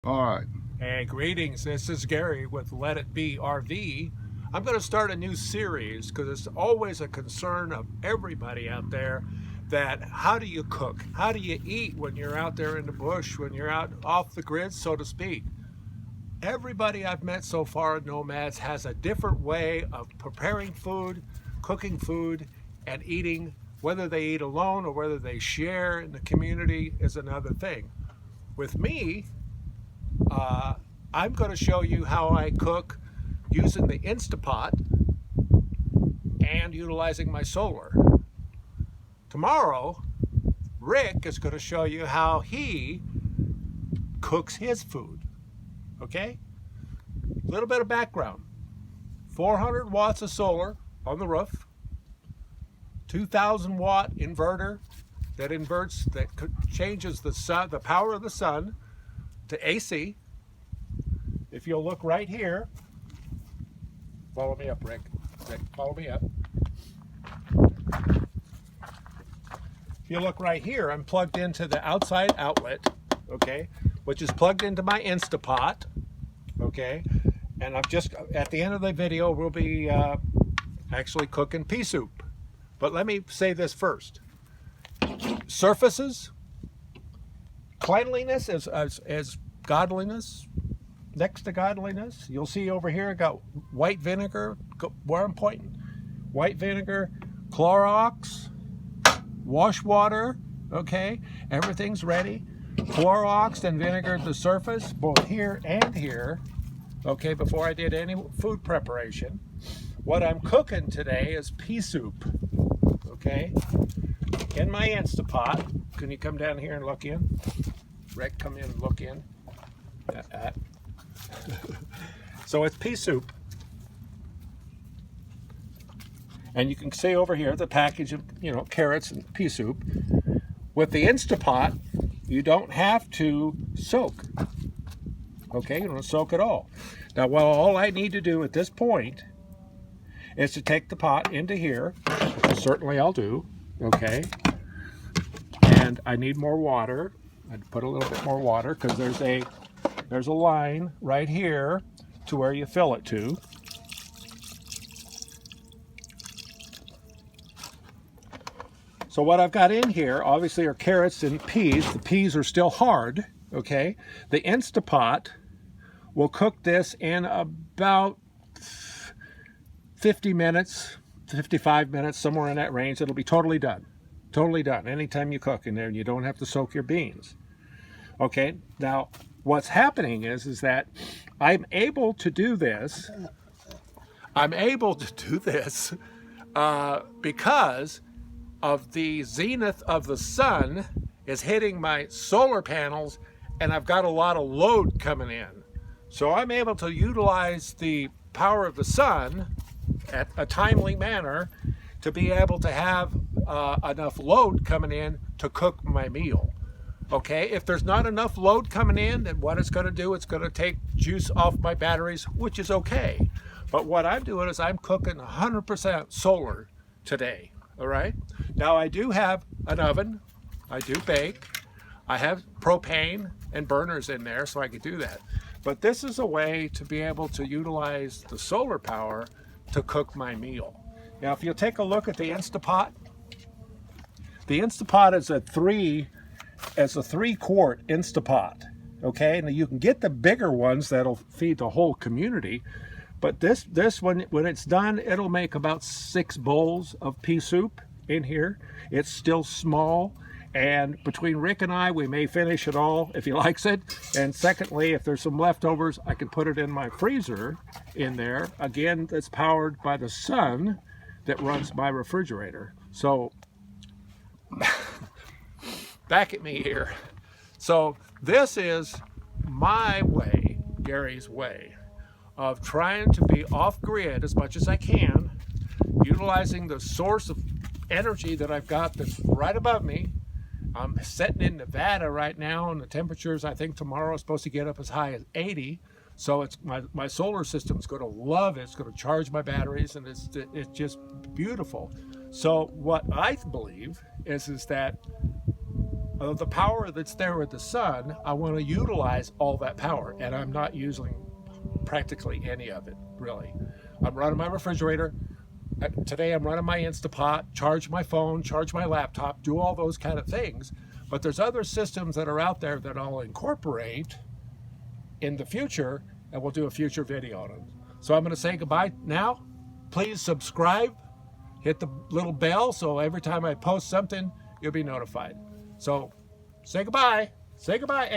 All right. Hey, greetings. This is Gary with Let It Be RV. I'm going to start a new series because it's always a concern of everybody out there that how do you cook? How do you eat when you're out there in the bush, when you're out off the grid, so to speak? Everybody I've met so far at Nomads has a different way of preparing food, cooking food, and eating. Whether they eat alone or whether they share in the community is another thing. With me, uh, I'm going to show you how I cook using the Instapot and utilizing my solar. Tomorrow, Rick is going to show you how he cooks his food. Okay? A little bit of background. 400 watts of solar on the roof, 2,000 watt inverter that changes the power of the sun to AC. If you'll look right here, follow me up, Rick. Rick, follow me up. If you look right here, I'm plugged into the outside outlet, okay, which is plugged into my Instapot, okay, and I've just, at the end of the video, we'll be actually cooking pea soup. But let me say this first. Surfaces, cleanliness as godliness, next to godliness. You'll see over here I got white vinegar, where I'm pointing. White vinegar, Clorox, wash water, okay? Everything's ready. Clorox and vinegar the surface, both here and here, okay, before I did any food preparation. What I'm cooking today is pea soup, okay? In my Instapot. Can you come down here and look in? Rick, come in and look in. So it's pea soup. And you can see over here the package of, carrots and pea soup. With the Instapot, you don't have to soak. Okay, you don't soak at all. Now, well, all I need to do at this point is to take the pot into here, which certainly I'll do, okay? And I need more water. I'd put a little bit more water because there's a line right here to where you fill it to. So what I've got in here, obviously, are carrots and peas. The peas are still hard, okay? The Instapot will cook this in about 50 minutes, 55 minutes, somewhere in that range. It'll be totally done. Totally done. Anytime you cook in there, and you don't have to soak your beans. Okay, now what's happening is that I'm able to do this. Because of the zenith of the sun is hitting my solar panels, and I've got a lot of load coming in. So I'm able to utilize the power of the sun at a timely manner to be able to have enough load coming in to cook my meal. Okay, if there's not enough load coming in, then what it's going to do, it's going to take juice off my batteries, which is okay. But what I'm doing is I'm cooking 100% solar today, all right? Now, I do have an oven. I do bake. I have propane and burners in there, so I could do that. But this is a way to be able to utilize the solar power to cook my meal. Now, if you'll take a look at the Instapot is a 3-quart Instapot, okay? And you can get the bigger ones that'll feed the whole community, but this one, when it's done, it'll make about 6 bowls of pea soup in here. It's still small, and between Rick and I, we may finish it all if he likes it. And secondly, if there's some leftovers, I can put it in my freezer in there. Again, it's powered by the sun that runs my refrigerator. So back at me here. So this is my way, Gary's way, of trying to be off grid as much as I can, utilizing the source of energy that I've got that's right above me. I'm sitting in Nevada right now, and the temperatures, I think tomorrow is supposed to get up as high as 80. So it's my solar system is going to love it. It's going to charge my batteries, and it's just beautiful. So what I believe is that the power that's there with the sun, I want to utilize all that power, and I'm not using practically any of it, really. I'm running my refrigerator. Today I'm running my Instapot, charge my phone, charge my laptop, do all those kind of things. But there's other systems that are out there that I'll incorporate in the future, and we'll do a future video on them. So I'm going to say goodbye now. Please subscribe, hit the little bell, so every time I post something, you'll be notified. So say goodbye. Say goodbye.